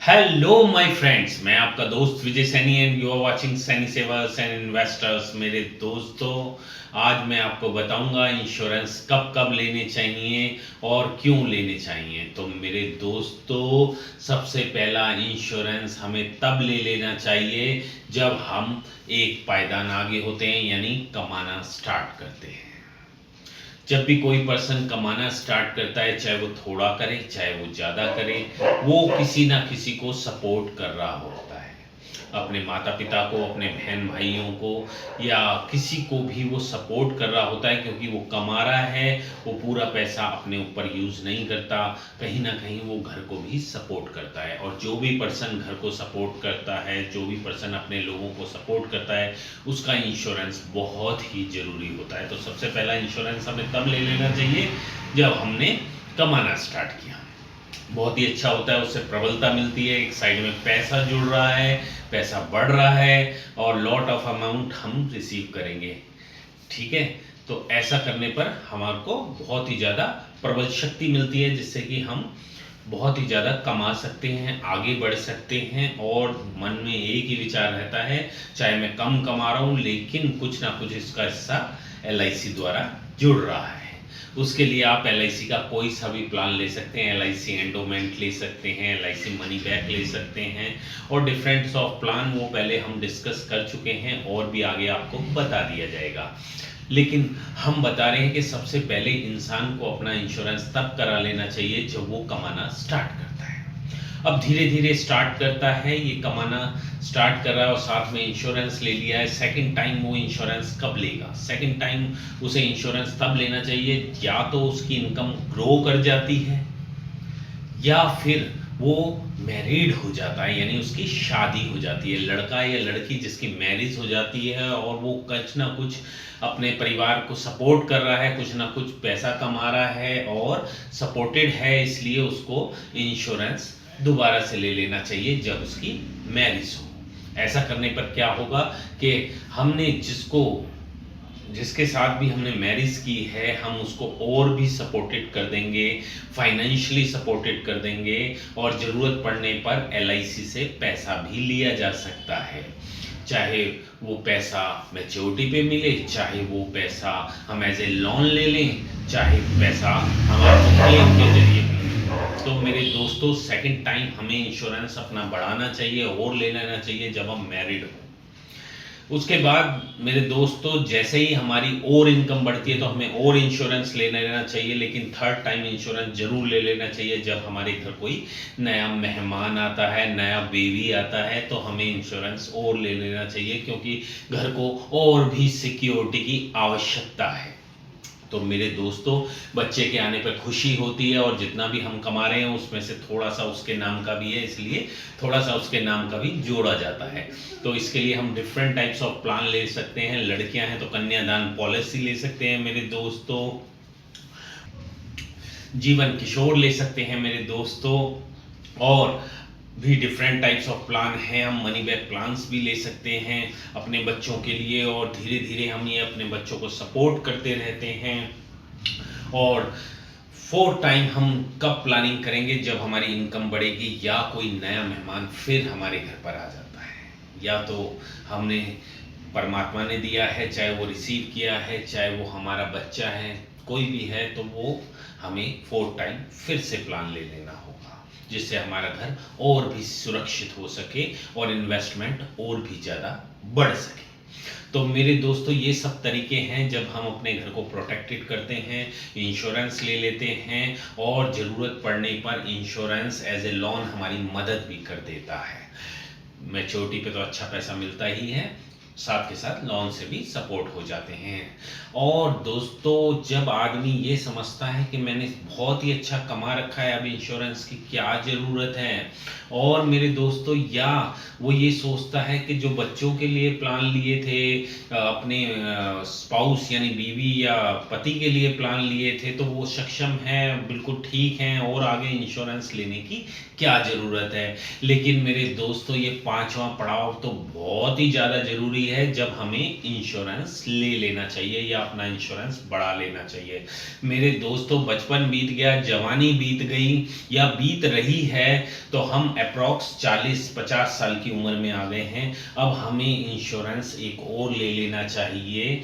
Hello my friends, मैं आपका दोस्त Vijay Saini and you are watching Saini savers and investors. मेरे दोस्तों, आज मैं आपको बताऊंगा इंश्योरेंस कब कब लेने चाहिए और क्यों लेने चाहिए। तो मेरे दोस्तों, सबसे पहला इंश्योरेंस हमें तब ले लेना चाहिए जब हम एक पायदान आगे होते हैं, यानी कमाना स्टार्ट करते हैं। जब भी कोई पर्सन कमाना स्टार्ट करता है, चाहे वो थोड़ा करे चाहे वो ज़्यादा करे, वो किसी ना किसी को सपोर्ट कर रहा होता है। अपने माता पिता को, अपने बहन भाइयों को, या किसी को भी वो सपोर्ट कर रहा होता है, क्योंकि वो कमा रहा है। वो पूरा पैसा अपने ऊपर यूज़ नहीं करता, कहीं ना कहीं वो घर को भी सपोर्ट करता है। और जो भी पर्सन घर को सपोर्ट करता है, जो भी पर्सन अपने लोगों को सपोर्ट करता है, उसका इंश्योरेंस बहुत ही ज़रूरी होता है। तो सबसे पहला इंश्योरेंस हमें तब ले लेना चाहिए जब हमने कमाना स्टार्ट किया। बहुत ही अच्छा होता है, उससे प्रबलता मिलती है, एक साइड में पैसा जुड़ रहा है, पैसा बढ़ रहा है और लॉट ऑफ अमाउंट हम रिसीव करेंगे। ठीक है, तो ऐसा करने पर हमारे को बहुत ही ज़्यादा प्रबल शक्ति मिलती है, जिससे कि हम बहुत ही ज़्यादा कमा सकते हैं, आगे बढ़ सकते हैं। और मन में एक ही विचार रहता है, चाहे मैं कम कमा रहा हूँ लेकिन कुछ ना कुछ इसका हिस्सा LIC द्वारा जुड़ रहा है। उसके लिए आप LIC का कोई सा भी प्लान ले सकते हैं। LIC एंडोमेंट ले सकते हैं, LIC मनी बैक ले सकते हैं, और डिफरेंट्स ऑफ प्लान वो पहले हम डिस्कस कर चुके हैं और भी आगे आपको बता दिया जाएगा। लेकिन हम बता रहे हैं कि सबसे पहले इंसान को अपना इंश्योरेंस तब करा लेना चाहिए जब वो कमाना स्टार्ट करता है। अब धीरे धीरे स्टार्ट करता है, ये कमाना स्टार्ट कर रहा है और साथ में इंश्योरेंस ले लिया है। सेकंड टाइम वो इंश्योरेंस कब लेगा? सेकंड टाइम उसे इंश्योरेंस तब लेना चाहिए या तो उसकी इनकम ग्रो कर जाती है, या फिर वो मैरिड हो जाता है, यानी उसकी शादी हो जाती है। लड़का या लड़की जिसकी मैरिज हो जाती है और वो कुछ ना कुछ अपने परिवार को सपोर्ट कर रहा है, कुछ ना कुछ पैसा कमा रहा है और सपोर्टेड है, इसलिए उसको इंश्योरेंस दोबारा से ले लेना चाहिए जब उसकी मैरिज हो। ऐसा करने पर क्या होगा कि हमने जिसके साथ भी हमने मैरिज की है, हम उसको और भी सपोर्टेड कर देंगे, फाइनेंशियली सपोर्टेड कर देंगे, और ज़रूरत पड़ने पर LIC से पैसा भी लिया जा सकता है। चाहे वो पैसा मैच्योरिटी पे मिले, चाहे वो पैसा हम एज ए लोन ले लें, चाहे पैसा हमारे क्लेम के जरिए मिले। तो मेरे दोस्तों, सेकंड टाइम हमें इंश्योरेंस अपना बढ़ाना चाहिए और ले लेना चाहिए जब हम मैरिड हो। उसके बाद मेरे दोस्तों, जैसे ही हमारी और इनकम बढ़ती है तो हमें और इंश्योरेंस ले लेना चाहिए, लेकिन थर्ड टाइम इंश्योरेंस जरूर ले लेना चाहिए जब हमारे घर कोई नया मेहमान आता है, नया बेबी आता है, तो हमें इंश्योरेंस और ले लेना चाहिए, क्योंकि घर को और भी सिक्योरिटी की आवश्यकता है। तो मेरे दोस्तों, बच्चे के आने पर खुशी होती है, और जितना भी हम कमा रहे हैं उसमें से थोड़ा सा उसके नाम का भी है, इसलिए थोड़ा सा उसके नाम का भी जोड़ा जाता है। तो इसके लिए हम डिफरेंट टाइप्स ऑफ प्लान ले सकते हैं। लड़कियां हैं तो कन्यादान पॉलिसी ले सकते हैं मेरे दोस्तों, जीवन किशोर ले सकते हैं मेरे दोस्तों, और भी डिफरेंट टाइप्स ऑफ प्लान हैं। हम मनी बैक प्लान्स भी ले सकते हैं अपने बच्चों के लिए, और धीरे धीरे हम ये अपने बच्चों को सपोर्ट करते रहते हैं। और फोर्थ टाइम हम कब प्लानिंग करेंगे? जब हमारी इनकम बढ़ेगी या कोई नया मेहमान फिर हमारे घर पर आ जाता है, या तो हमने परमात्मा ने दिया है, चाहे वो रिसीव किया है, चाहे वो हमारा बच्चा है, कोई भी है, तो वो हमें फोर्थ टाइम फिर से प्लान ले लेना होगा, जिससे हमारा घर और भी सुरक्षित हो सके और इन्वेस्टमेंट और भी ज़्यादा बढ़ सके। तो मेरे दोस्तों, ये सब तरीके हैं जब हम अपने घर को प्रोटेक्टेड करते हैं, इंश्योरेंस ले लेते हैं, और ज़रूरत पड़ने पर इंश्योरेंस एज ए लोन हमारी मदद भी कर देता है। मैच्योरिटी पे तो अच्छा पैसा मिलता ही है, साथ के साथ लोन से भी सपोर्ट हो जाते हैं। और दोस्तों, जब आदमी ये समझता है कि मैंने बहुत ही अच्छा कमा रखा है, अब इंश्योरेंस की क्या ज़रूरत है, और मेरे दोस्तों, या वो ये सोचता है कि जो बच्चों के लिए प्लान लिए थे, अपने स्पाउस यानी बीवी या पति के लिए प्लान लिए थे, तो वो सक्षम है, बिल्कुल ठीक हैं, और आगे इंश्योरेंस लेने की क्या ज़रूरत है। लेकिन मेरे दोस्तों, ये पांचवा पड़ाव तो बहुत ही ज़्यादा ज़रूरी होती है जब हमें इंश्योरेंस ले लेना चाहिए या अपना इंश्योरेंस बढ़ा लेना चाहिए। मेरे दोस्तों, बचपन बीत गया, जवानी बीत गई या बीत रही है, तो हम अप्रॉक्स 40-50 साल की उम्र में आ गए हैं। अब हमें इंश्योरेंस एक और ले लेना चाहिए,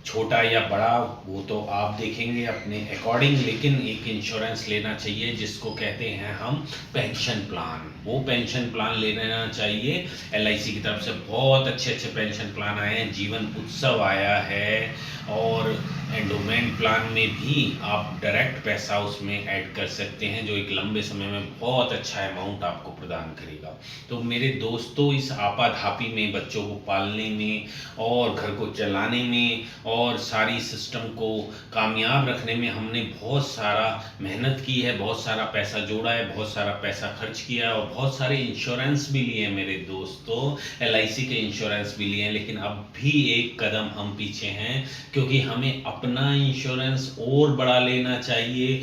छोटा या बड़ा वो तो आप देखेंगे अपने अकॉर्डिंग, लेकिन एक इंश्योरेंस लेना चाहिए जिसको कहते हैं हम पेंशन प्लान। वो पेंशन प्लान ले लेना चाहिए। एलआईसी की तरफ से बहुत अच्छे अच्छे पेंशन प्लान आए हैं, जीवन उत्सव आया है, और एंडोमेंट प्लान में भी आप डायरेक्ट पैसा उसमें ऐड कर सकते हैं, जो एक लंबे समय में बहुत अच्छा अमाउंट आपको प्रदान करेगा। तो मेरे दोस्तों, इस आपाधापी में बच्चों को पालने में और घर को चलाने में और सारी सिस्टम को कामयाब रखने में हमने बहुत सारा मेहनत की है, बहुत सारा पैसा जोड़ा है, बहुत सारा पैसा खर्च किया है, और बहुत सारे इंश्योरेंस भी लिए हैं मेरे दोस्तों, एलआईसी के इंश्योरेंस भी लिए हैं। लेकिन अब भी एक कदम हम पीछे हैं, क्योंकि हमें अपना इंश्योरेंस और बढ़ा लेना चाहिए।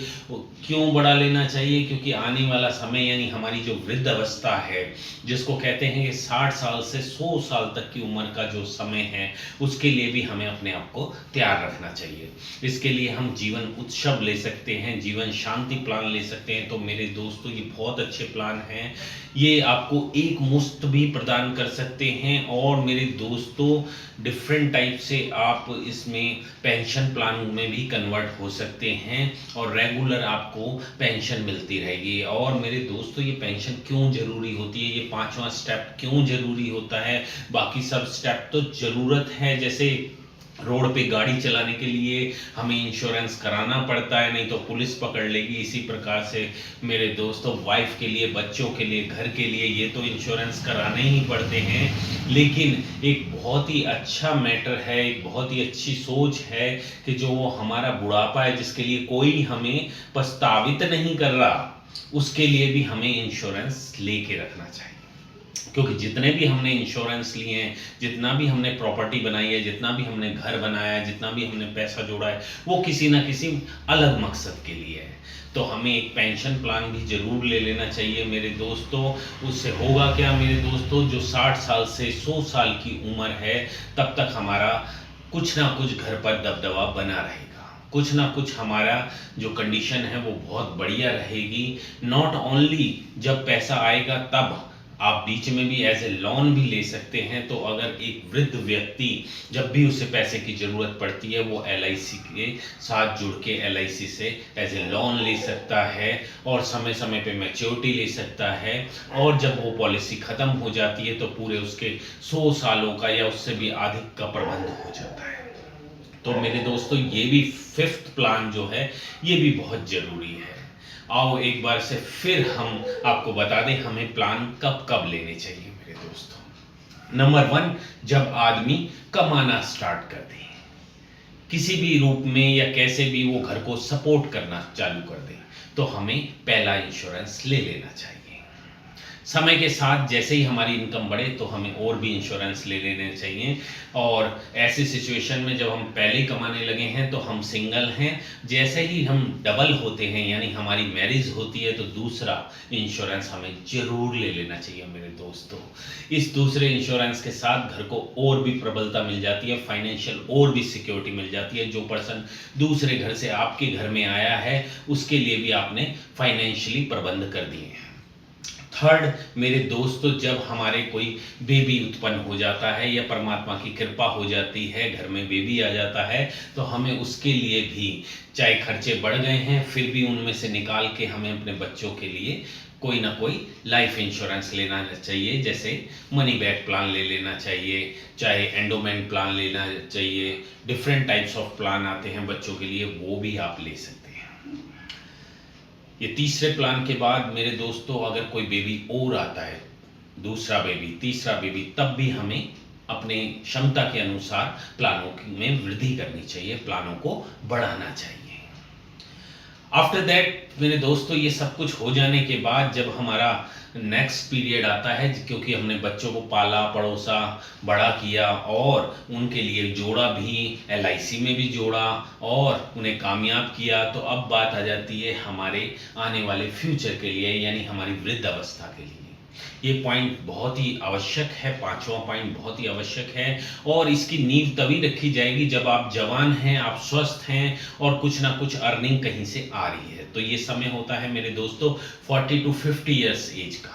क्यों बढ़ा लेना चाहिए? क्योंकि आने वाला समय यानी हमारी जो वृद्ध अवस्था है, जिसको कहते हैं कि 60 साल से 100 साल तक की उम्र का जो समय है, उसके लिए भी हमें अपने आप को तैयार रखना चाहिए। इसके लिए हम जीवन उत्सव ले सकते हैं, जीवन शांति प्लान ले सकते हैं। तो मेरे दोस्तों, ये बहुत अच्छे प्लान हैं, ये आपको एक मुश्त भी प्रदान कर सकते हैं। और मेरे दोस्तों, डिफरेंट टाइप से आप इसमें पेंशन प्लान में भी कन्वर्ट हो सकते हैं और रेगुलर आपको पेंशन मिलती रहेगी। और मेरे दोस्तों, ये पेंशन क्यों जरूरी होती है, ये 5वां स्टेप क्यों जरूरी होता है? बाकी सब स्टेप तो जरूरत है, जैसे रोड पे गाड़ी चलाने के लिए हमें इंश्योरेंस कराना पड़ता है, नहीं तो पुलिस पकड़ लेगी। इसी प्रकार से मेरे दोस्तों, वाइफ के लिए, बच्चों के लिए, घर के लिए ये तो इंश्योरेंस कराने ही पड़ते हैं। लेकिन एक बहुत ही अच्छा मैटर है, एक बहुत ही अच्छी सोच है कि जो हमारा बुढ़ापा है, जिसके लिए कोई हमें प्रस्तावित नहीं कर रहा, उसके लिए भी हमें इंश्योरेंस लेके रखना चाहिए। क्योंकि जितने भी हमने इंश्योरेंस लिए हैं, जितना भी हमने प्रॉपर्टी बनाई है, जितना भी हमने घर बनाया है, जितना भी हमने पैसा जोड़ा है, वो किसी ना किसी अलग मकसद के लिए है। तो हमें एक पेंशन प्लान भी जरूर ले लेना चाहिए मेरे दोस्तों। उससे होगा क्या मेरे दोस्तों, जो 60 साल से 100 साल की उम्र है, तब तक हमारा कुछ ना कुछ घर पर दबदबा बना रहेगा, कुछ ना कुछ हमारा जो कंडीशन है वो बहुत बढ़िया रहेगी। नॉट ओनली जब पैसा आएगा तब आप बीच में भी एज ए लोन भी ले सकते हैं। तो अगर एक वृद्ध व्यक्ति जब भी उसे पैसे की ज़रूरत पड़ती है, वो एलआईसी के साथ जुड़ के एलआईसी से एज ए लोन ले सकता है और समय समय पे मैच्योरिटी ले सकता है। और जब वो पॉलिसी ख़त्म हो जाती है तो पूरे उसके 100 सालों का या उससे भी अधिक का प्रबंध हो जाता है। तो मेरे दोस्तों, ये भी 5th प्लान जो है, ये भी बहुत ज़रूरी है। आओ एक बार से फिर हम आपको बता दें हमें प्लान कब कब लेने चाहिए मेरे दोस्तों। नंबर 1, जब आदमी कमाना स्टार्ट कर दे, किसी भी रूप में या कैसे भी वो घर को सपोर्ट करना चालू कर दे, तो हमें पहला इंश्योरेंस ले लेना चाहिए। समय के साथ जैसे ही हमारी इनकम बढ़े तो हमें और भी इंश्योरेंस ले लेने चाहिए। और ऐसी सिचुएशन में जब हम पहले कमाने लगे हैं तो हम सिंगल हैं, जैसे ही हम डबल होते हैं यानी हमारी मैरिज होती है, तो दूसरा इंश्योरेंस हमें जरूर ले लेना चाहिए मेरे दोस्तों। इस दूसरे इंश्योरेंस के साथ घर को और भी प्रबलता मिल जाती है, फाइनेंशियल और भी सिक्योरिटी मिल जाती है। जो पर्सन दूसरे घर से आपके घर में आया है, उसके लिए भी आपने फाइनेंशियली प्रबंध कर दिए हैं। 3rd मेरे दोस्तों, जब हमारे कोई बेबी उत्पन्न हो जाता है या परमात्मा की कृपा हो जाती है, घर में बेबी आ जाता है, तो हमें उसके लिए भी, चाहे खर्चे बढ़ गए हैं, फिर भी उनमें से निकाल के हमें अपने बच्चों के लिए कोई ना कोई लाइफ इंश्योरेंस लेना चाहिए। जैसे मनी बैक प्लान ले लेना चाहिए, चाहे एंडोमेंट प्लान लेना चाहिए, डिफरेंट टाइप्स ऑफ प्लान आते हैं बच्चों के लिए, वो भी आप ले सकते हैं। ये तीसरे प्लान के बाद मेरे दोस्तों, अगर कोई बेबी और आता है, दूसरा बेबी, तीसरा बेबी, तब भी हमें अपने क्षमता के अनुसार प्लानों में वृद्धि करनी चाहिए, प्लानों को बढ़ाना चाहिए। आफ्टर दैट मेरे दोस्तों, ये सब कुछ हो जाने के बाद जब हमारा नेक्स्ट पीरियड आता है, क्योंकि हमने बच्चों को पाला, पड़ोसा, बड़ा किया और उनके लिए जोड़ा भी, एलआईसी में भी जोड़ा और उन्हें कामयाब किया, तो अब बात आ जाती है हमारे आने वाले फ्यूचर के लिए, यानी हमारी वृद्ध अवस्था के लिए। ये पॉइंट बहुत ही आवश्यक है, पांचवा पॉइंट बहुत ही आवश्यक है, और इसकी नींव तभी रखी जाएगी जब आप जवान हैं, आप स्वस्थ हैं और कुछ ना कुछ अर्निंग कहीं से आ रही है। तो ये समय होता है मेरे दोस्तों 40 to 50 ईयर्स एज का।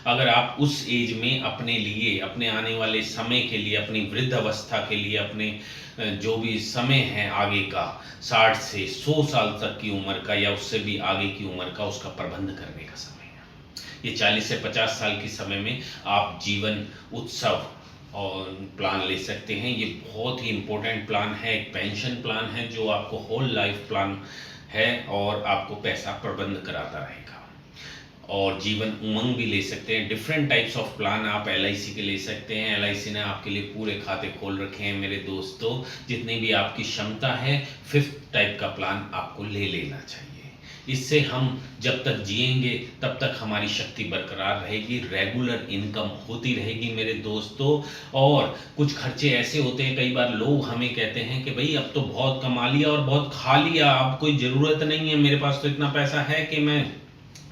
अगर आप उस एज में अपने लिए, अपने आने वाले समय के लिए, अपनी वृद्ध अवस्था के लिए, अपने जो भी समय है आगे का 60 से 100 साल तक की उम्र का या उससे भी आगे की उम्र का, उसका प्रबंध करने का समय है। ये 40 से 50 साल के समय में आप जीवन उत्सव और प्लान ले सकते हैं। ये बहुत ही इम्पोर्टेंट प्लान है, एक पेंशन प्लान है जो आपको होल लाइफ प्लान है और आपको पैसा प्रबंध कराता रहेगा। और जीवन उमंग भी ले सकते हैं। डिफरेंट टाइप्स ऑफ प्लान आप LIC के ले सकते हैं। LIC ने आपके लिए पूरे खाते खोल रखे हैं मेरे दोस्तों। जितनी भी आपकी क्षमता है, 5th टाइप का प्लान आपको ले लेना चाहिए। इससे हम जब तक जिएंगे तब तक हमारी शक्ति बरकरार रहेगी, रेगुलर इनकम होती रहेगी मेरे दोस्तों। और कुछ खर्चे ऐसे होते हैं, कई बार लोग हमें कहते हैं कि भाई अब तो बहुत कमा लिया और बहुत खा लिया, अब कोई ज़रूरत नहीं है, मेरे पास तो इतना पैसा है कि मैं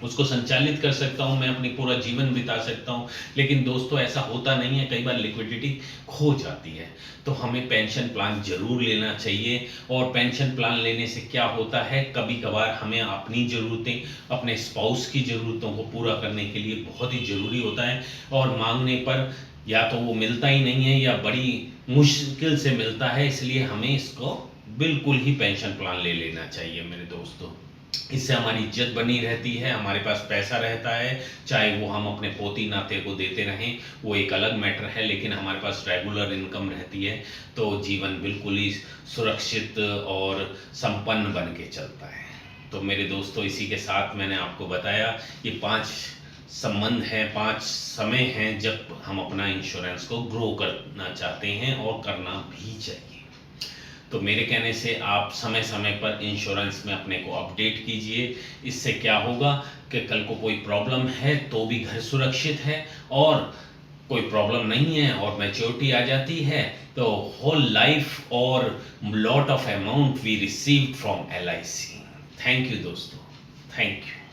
उसको संचालित कर सकता हूं, मैं अपनी पूरा जीवन बिता सकता हूं। लेकिन दोस्तों ऐसा होता नहीं है, कई बार लिक्विडिटी खो जाती है। तो हमें पेंशन प्लान जरूर लेना चाहिए। और पेंशन प्लान लेने से क्या होता है, कभी कभार हमें अपनी ज़रूरतें, अपने स्पाउस की ज़रूरतों को पूरा करने के लिए बहुत ही ज़रूरी होता है। और मांगने पर या तो वो मिलता ही नहीं है या बड़ी मुश्किल से मिलता है, इसलिए हमें इसको बिल्कुल ही पेंशन प्लान ले लेना चाहिए मेरे दोस्तों। इससे हमारी इज्जत बनी रहती है, हमारे पास पैसा रहता है, चाहे वो हम अपने पोती नाते को देते रहें, वो एक अलग मैटर है, लेकिन हमारे पास रेगुलर इनकम रहती है तो जीवन बिल्कुल ही सुरक्षित और संपन्न बन के चलता है। तो मेरे दोस्तों, इसी के साथ मैंने आपको बताया ये 5 संबंध हैं, 5 समय हैं जब हम अपना इंश्योरेंस को ग्रो करना चाहते हैं और करना भी चाहिए। तो मेरे कहने से आप समय समय पर इंश्योरेंस में अपने को अपडेट कीजिए। इससे क्या होगा कि कल को कोई प्रॉब्लम है तो भी घर सुरक्षित है, और कोई प्रॉब्लम नहीं है और मैच्योरिटी आ जाती है तो होल लाइफ और lot of amount we received from LIC। Thank you दोस्तों, थैंक यू।